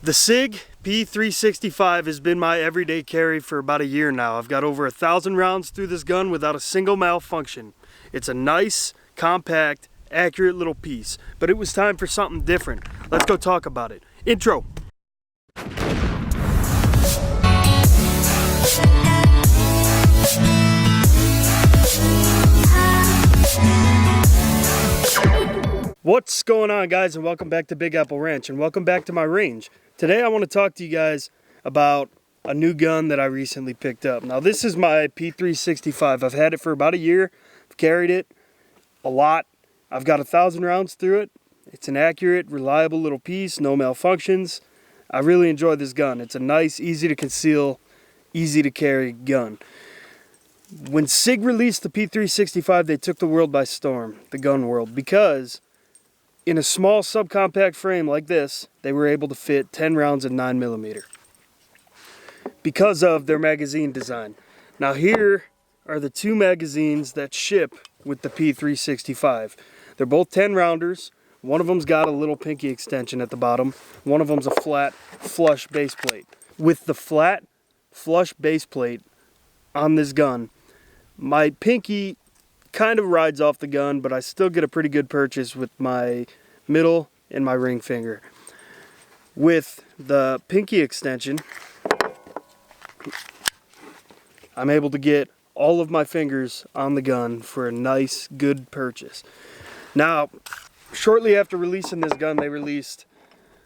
The Sig P365 has been my everyday carry for about a year now. I've got over 1,000 rounds through this gun without a single malfunction. It's a nice, compact, accurate little piece, but it was time for something different. Let's go talk about it. Intro. What's going on, guys, and welcome back to Big Apple Ranch, and welcome back to my range. Today I want to talk to you guys about a new gun that I recently picked up. Now this is my P365. I've had it for about a year. I've carried it a lot. I've got 1,000 rounds through it. It's an accurate, reliable little piece, no malfunctions. I really enjoy this gun. It's a nice, easy to conceal, easy to carry gun. When Sig released the P365, they took the world by storm, the gun world, because in a small subcompact frame like this, they were able to fit 10 rounds of 9mm because of their magazine design. Now here are the two magazines that ship with the P365. They're both 10 rounders. One of them's got a little pinky extension at the bottom. One of them's a flat, flush base plate. With the flat, flush base plate on this gun, my pinky kind of rides off the gun, but I still get a pretty good purchase with my middle and my ring finger. With the pinky extension, I'm able to get all of my fingers on the gun for a nice, good purchase. Now, shortly after releasing this gun, they released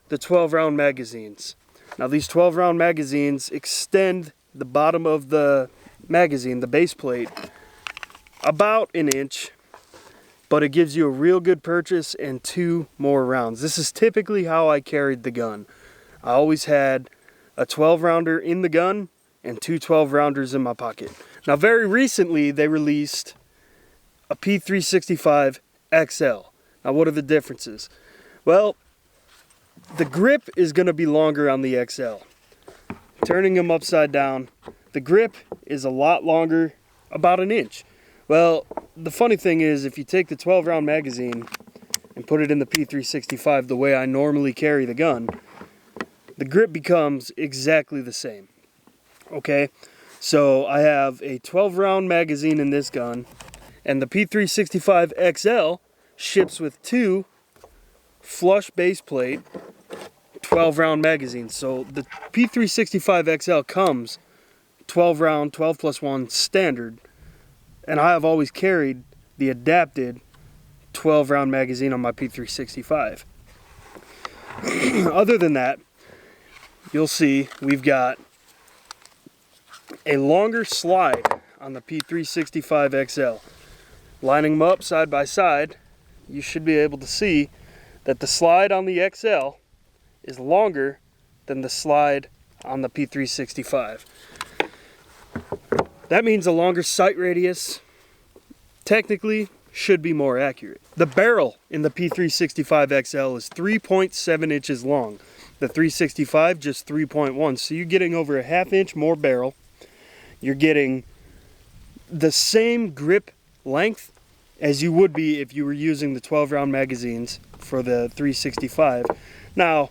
the 12-round magazines. Now, these 12-round magazines extend the bottom of the magazine, the base plate, about an inch, but it gives you a real good purchase and 2 more rounds. This is typically how I carried the gun. I always had a 12-rounder in the gun and 2 12-rounders in my pocket. Now, very recently, they released a P365 XL. Now, what are the differences? Well, the grip is going to be longer on the XL. Turning them upside down, the grip is a lot longer, about an inch. Well, the funny thing is, if you take the 12-round magazine and put it in the P365 the way I normally carry the gun, the grip becomes exactly the same. Okay, so I have a 12-round magazine in this gun, and the P365 XL ships with 2 flush base plate 12-round magazines. So the P365 XL comes 12-round, 12 plus 1 standard, and I have always carried the adapted 12-round magazine on my P365. Other than that, you'll see we've got a longer slide on the P365 XL. Lining them up side by side, you should be able to see that the slide on the XL is longer than the slide on the P365. That means a longer sight radius technically should be more accurate. The barrel in the P365 XL is 3.7 inches long. The 365 just 3.1, so you're getting over a ½ inch more barrel. You're getting the same grip length as you would be if you were using the 12-round magazines for the 365. Now,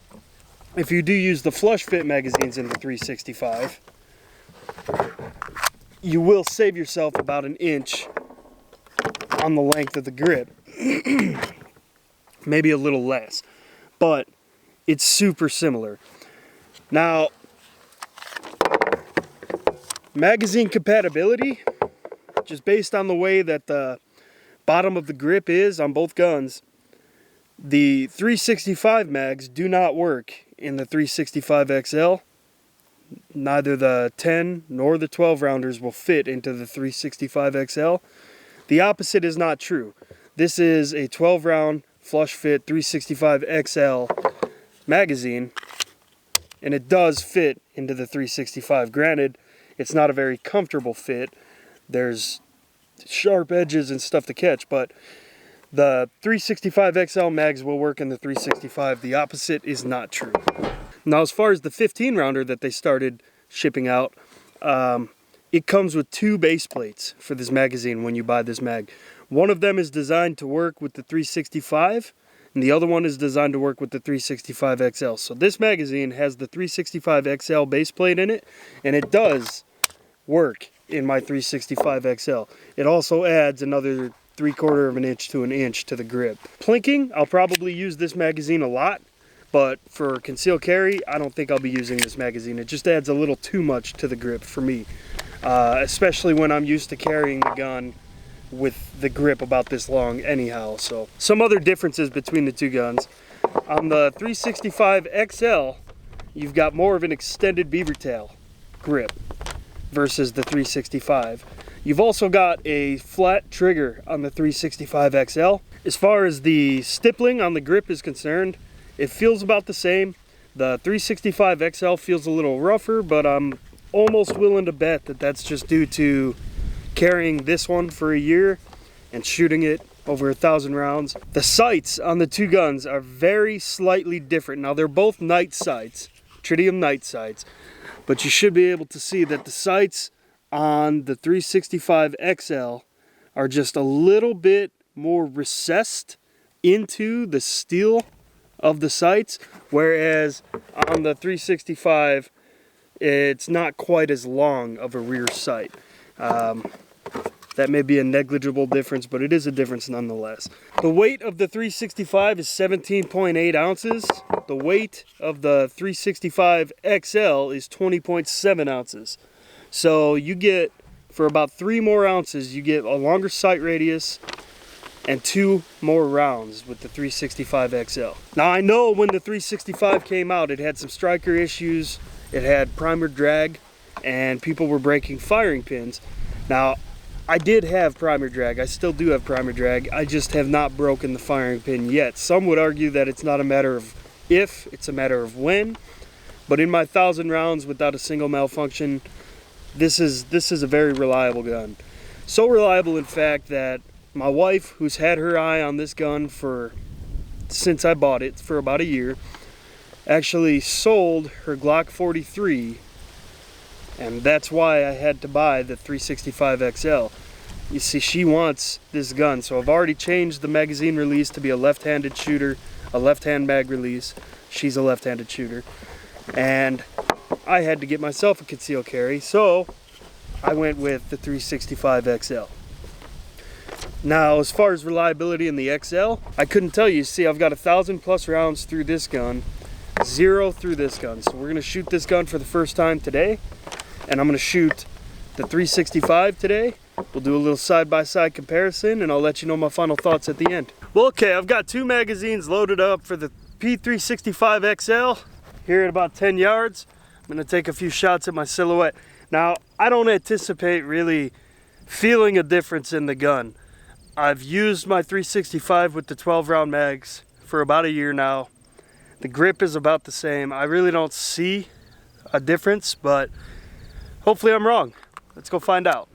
if you do use the flush fit magazines in the 365, you will save yourself about an inch on the length of the grip. Maybe a little less, but it's super similar. Now, magazine compatibility, just based on the way that the bottom of the grip is on both guns, the 365 mags do not work in the 365 XL. Neither the 10 nor the 12 rounders will fit into the 365 XL. The opposite is not true. This is a 12 round flush fit 365 XL magazine, and it does fit into the 365. Granted, it's not a very comfortable fit. There's sharp edges and stuff to catch, but the 365 XL mags will work in the 365. The opposite is not true. Now, as far as the 15 rounder that they started shipping out, it comes with 2 base plates for this magazine when you buy this mag. One of them is designed to work with the 365, and the other one is designed to work with the 365 XL. So this magazine has the 365 XL base plate in it, and it does work in my 365 XL. It also adds another 3/4 of an inch to an inch to the grip. Plinking, I'll probably use this magazine a lot, but for concealed carry, I don't think I'll be using this magazine. It just adds a little too much to the grip for me, especially when I'm used to carrying the gun with the grip about this long anyhow. So some other differences between the two guns. On the 365 XL, you've got more of an extended beaver tail grip versus the 365. You've also got a flat trigger on the 365 XL. As far as the stippling on the grip is concerned, it feels about the same. The 365 XL feels a little rougher, but I'm almost willing to bet that that's just due to carrying this one for a year and shooting it over 1,000 rounds. The sights on the two guns are very slightly different. Now they're both night sights, tritium night sights, but you should be able to see that the sights on the 365 XL are just a little bit more recessed into the steel of the sights, whereas on the 365 it's not quite as long of a rear sight. That may be a negligible difference, but it is a difference nonetheless. The weight of the 365 is 17.8 ounces. The weight of the 365 XL is 20.7 ounces. So you get, for about 3 more ounces, you get a longer sight radius and 2 more rounds with the 365 XL. Now I know when the 365 came out, it had some striker issues, it had primer drag, and people were breaking firing pins. Now, I did have primer drag. I still do have primer drag. I just have not broken the firing pin yet. Some would argue that it's not a matter of if, it's a matter of when. But in my 1,000 rounds without a single malfunction, this is a very reliable gun. So reliable, in fact, that my wife, who's had her eye on this gun since I bought it for about a year, actually sold her Glock 43. And that's why I had to buy the 365 XL. You see, she wants this gun, so I've already changed the magazine release to be a left-handed shooter, a left-hand mag release. She's a left-handed shooter. And I had to get myself a concealed carry, so I went with the 365 XL. Now, as far as reliability in the XL, I couldn't tell you. See, I've got 1,000 plus rounds through this gun, 0 through this gun. So we're gonna shoot this gun for the first time today. And I'm going to shoot the 365 today. We'll do a little side-by-side comparison, and I'll let you know my final thoughts at the end. Well, okay, I've got 2 magazines loaded up for the P365 XL here at about 10 yards. I'm going to take a few shots at my silhouette. Now, I don't anticipate really feeling a difference in the gun. I've used my 365 with the 12-round mags for about a year now. The grip is about the same. I really don't see a difference, but hopefully I'm wrong. Let's go find out.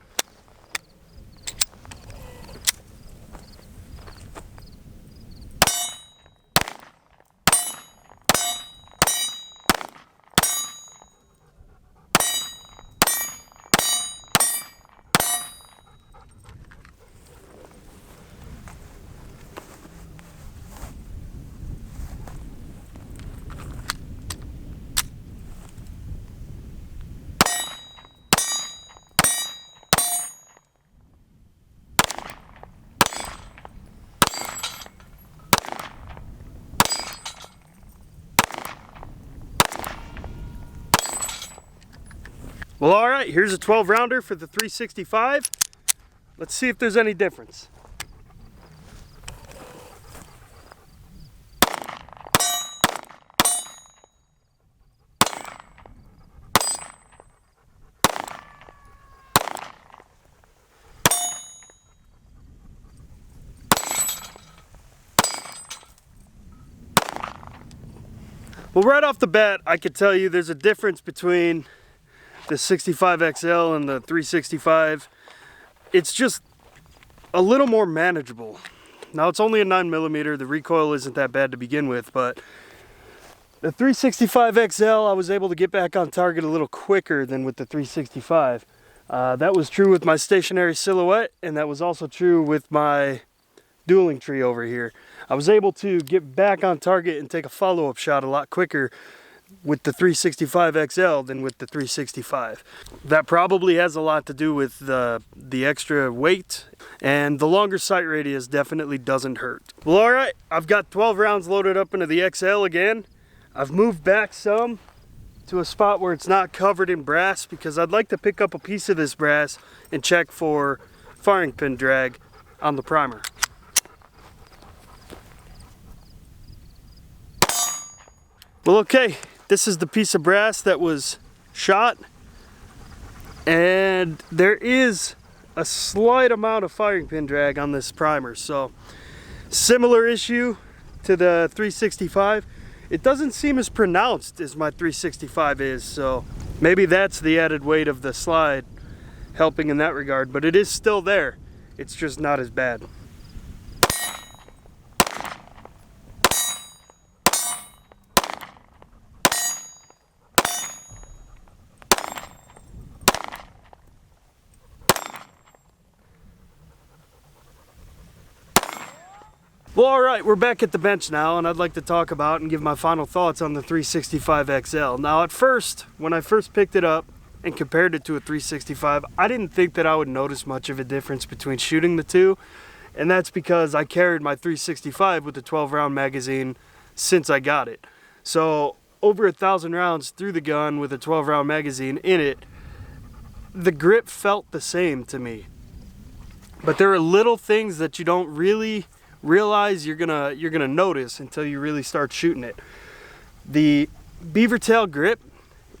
Well, all right, here's a 12 rounder for the 365. Let's see if there's any difference. Well, right off the bat, I could tell you there's a difference between the 65 XL and the 365. It's just a little more manageable. Now, it's only a 9mm. The recoil isn't that bad to begin with, but the 365 XL, I was able to get back on target a little quicker than with the 365. That was true with my stationary silhouette, and that was also true with my dueling tree over here. I was able to get back on target and take a follow-up shot a lot quicker with the 365 XL than with the 365. That probably has a lot to do with the extra weight, and the longer sight radius definitely doesn't hurt. Well, all right, I've got 12 rounds loaded up into the XL again. I've moved back some to a spot where it's not covered in brass because I'd like to pick up a piece of this brass and check for firing pin drag on the primer. Well, okay, this is the piece of brass that was shot, and there is a slight amount of firing pin drag on this primer. So similar issue to the 365. It doesn't seem as pronounced as my 365 is, so maybe that's the added weight of the slide helping in that regard, but it is still there. It's just not as bad. Well, all right, we're back at the bench now, and I'd like to talk about and give my final thoughts on the 365 XL. Now, at first, when I first picked it up and compared it to a 365, I didn't think that I would notice much of a difference between shooting the two, and that's because I carried my 365 with the 12-round magazine since I got it. So, over 1,000 rounds through the gun with a 12-round magazine in it, the grip felt the same to me. But there are little things that you don't really realize you're gonna notice until you really start shooting it. The beaver tail grip,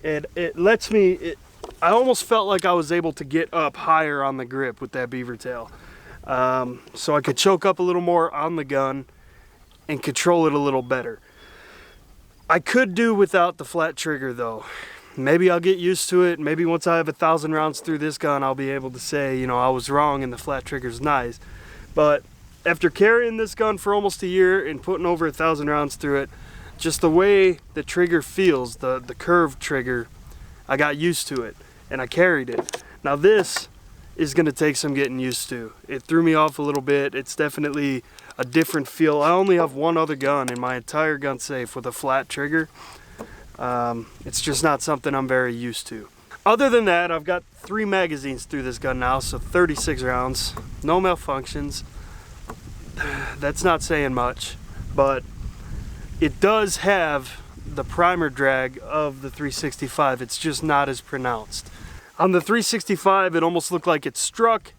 it lets me, I almost felt like I was able to get up higher on the grip with that beaver tail. So I could choke up a little more on the gun and control it a little better. I could do without the flat trigger though. Maybe I'll get used to it. Maybe once I have 1,000 rounds through this gun, I'll be able to say, you know, I was wrong and the flat trigger's nice. But after carrying this gun for almost a year and putting over 1,000 rounds through it, just the way the trigger feels, the curved trigger, I got used to it and I carried it. Now this is gonna take some getting used to. It threw me off a little bit. It's definitely a different feel. I only have one other gun in my entire gun safe with a flat trigger. It's just not something I'm very used to. Other than that, I've got 3 magazines through this gun now, so 36 rounds, no malfunctions. That's not saying much, but it does have the primer drag of the 365. It's just not as pronounced. On the 365, it almost looked like it struck,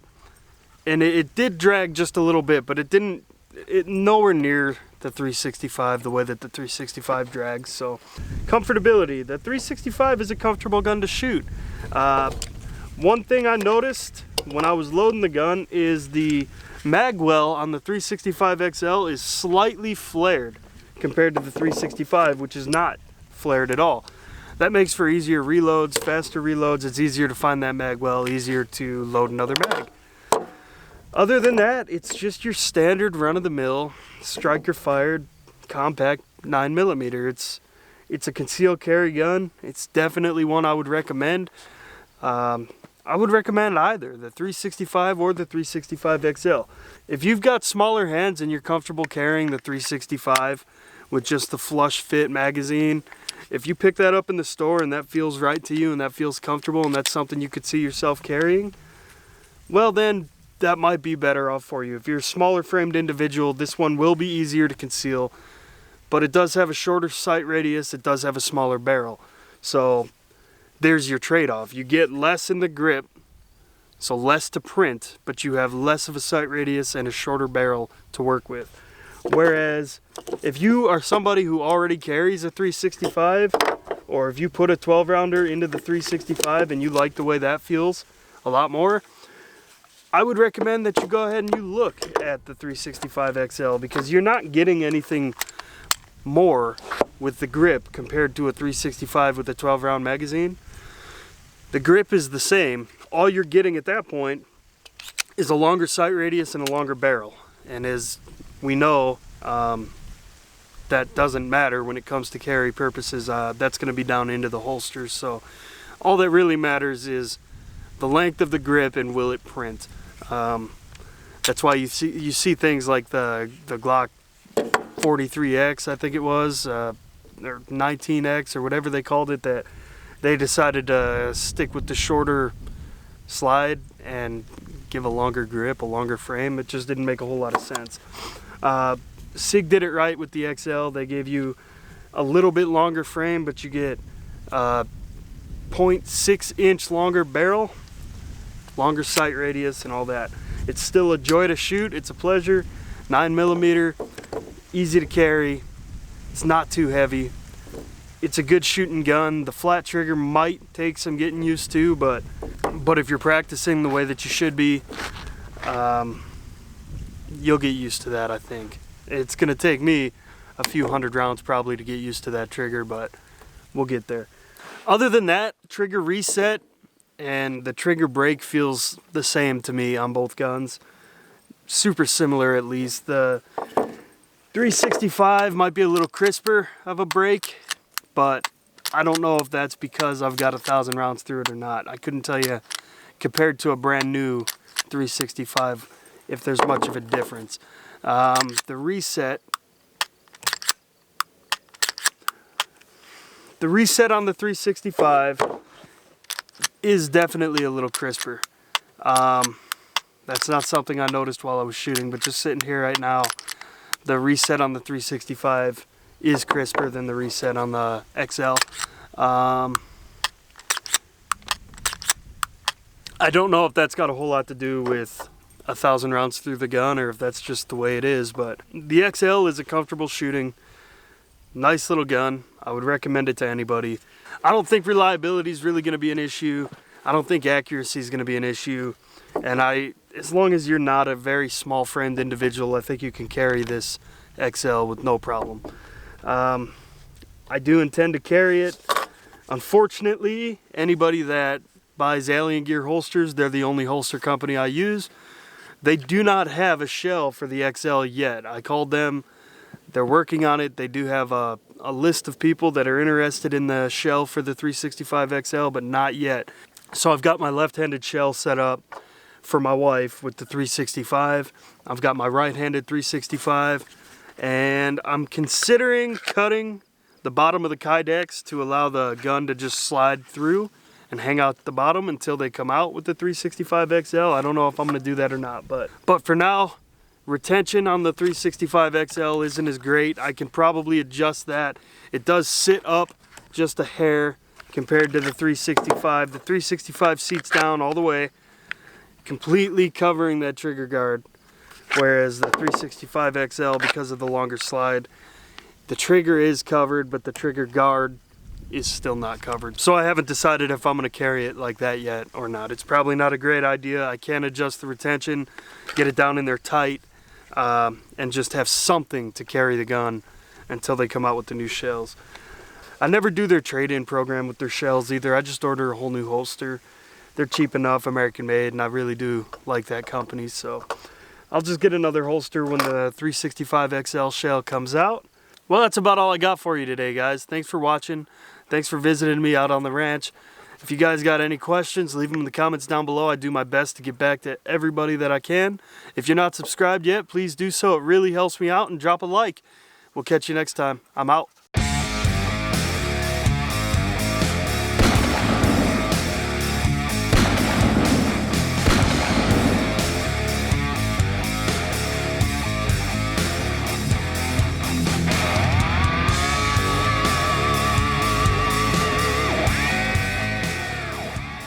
and it did drag just a little bit, but it nowhere near the 365, the way that the 365 drags. So comfortability, the 365 is a comfortable gun to shoot. One thing I noticed when I was loading the gun is the mag well on the 365 XL is slightly flared compared to the 365, which is not flared at all. That makes for easier reloads, faster reloads. It's easier to find that mag well, easier to load another mag. Other than that, it's just your standard run-of-the-mill striker fired compact 9mm. It's a concealed carry gun. It's definitely one I would recommend. I would recommend either the 365 or the 365 XL. If you've got smaller hands and you're comfortable carrying the 365 with just the flush fit magazine, if you pick that up in the store and that feels right to you and that feels comfortable and that's something you could see yourself carrying, well then that might be better off for you. If you're a smaller framed individual, this one will be easier to conceal, but it does have a shorter sight radius, it does have a smaller barrel. So there's your trade-off. You get less in the grip, so less to print, but you have less of a sight radius and a shorter barrel to work with. Whereas if you are somebody who already carries a 365, or if you put a 12-rounder into the 365 and you like the way that feels a lot more, I would recommend that you go ahead and you look at the 365 XL, because you're not getting anything more with the grip compared to a 365 with a 12-round magazine. The grip is the same. All you're getting at that point is a longer sight radius and a longer barrel. And as we know, that doesn't matter when it comes to carry purposes. That's going to be down into the holsters. So all that really matters is the length of the grip and will it print. That's why you see things like the Glock 43X, I think it was, or 19X or whatever they called it, that they decided to stick with the shorter slide and give a longer grip, a longer frame. It just didn't make a whole lot of sense. Sig did it right with the XL. They gave you a little bit longer frame, but you get 0.6 inch longer barrel, longer sight radius, and all that. It's still a joy to shoot. It's a pleasure. 9mm, easy to carry. It's not too heavy. It's a good shooting gun. The flat trigger might take some getting used to, but if you're practicing the way that you should be, you'll get used to that, I think. It's gonna take me a few hundred rounds probably to get used to that trigger, but we'll get there. Other than that, trigger reset and the trigger break feels the same to me on both guns. Super similar, at least. The 365 might be a little crisper of a break, but I don't know if that's because I've got 1,000 rounds through it or not. I couldn't tell you, compared to a brand new 365, if there's much of a difference. The reset on the 365 is definitely a little crisper. That's not something I noticed while I was shooting, but just sitting here right now, the reset on the 365 is crisper than the reset on the XL. I don't know if that's got a whole lot to do with 1,000 rounds through the gun or if that's just the way it is, but the XL is a comfortable shooting, nice little gun. I would recommend it to anybody. I don't think reliability is really going to be an issue. I don't think accuracy is going to be an issue. And as long as you're not a very small framed individual, I think you can carry this XL with no problem. I do intend to carry it. Unfortunately, anybody that buys Alien Gear holsters, they're the only holster company I use. They do not have a shell for the XL yet. I called them. They're working on it. They do have a list of people that are interested in the shell for the 365 XL, but not yet. So I've got my left-handed shell set up for my wife with the 365. I've got my right-handed 365, and I'm considering cutting the bottom of the Kydex to allow the gun to just slide through and hang out at the bottom until they come out with the 365 XL. I don't know if I'm going to do that or not, but for now, retention on the 365 XL isn't as great. I can probably adjust that. It does sit up just a hair compared to the 365. The 365 seats down all the way, completely covering that trigger guard, whereas the 365 XL, because of the longer slide, the trigger is covered, but the trigger guard is still not covered. So I haven't decided if I'm going to carry it like that yet or not. It's probably not a great idea. I can adjust the retention, get it down in there tight, and just have something to carry the gun until they come out with the new shells. I never do their trade-in program with their shells either. I just order a whole new holster. They're cheap enough, American made, and I really do like that company. So I'll just get another holster when the 365 XL shell comes out. Well, that's about all I got for you today, guys. Thanks for watching. Thanks for visiting me out on the ranch. If you guys got any questions, leave them in the comments down below. I do my best to get back to everybody that I can. If you're not subscribed yet, please do so. It really helps me out, and drop a like. We'll catch you next time. I'm out.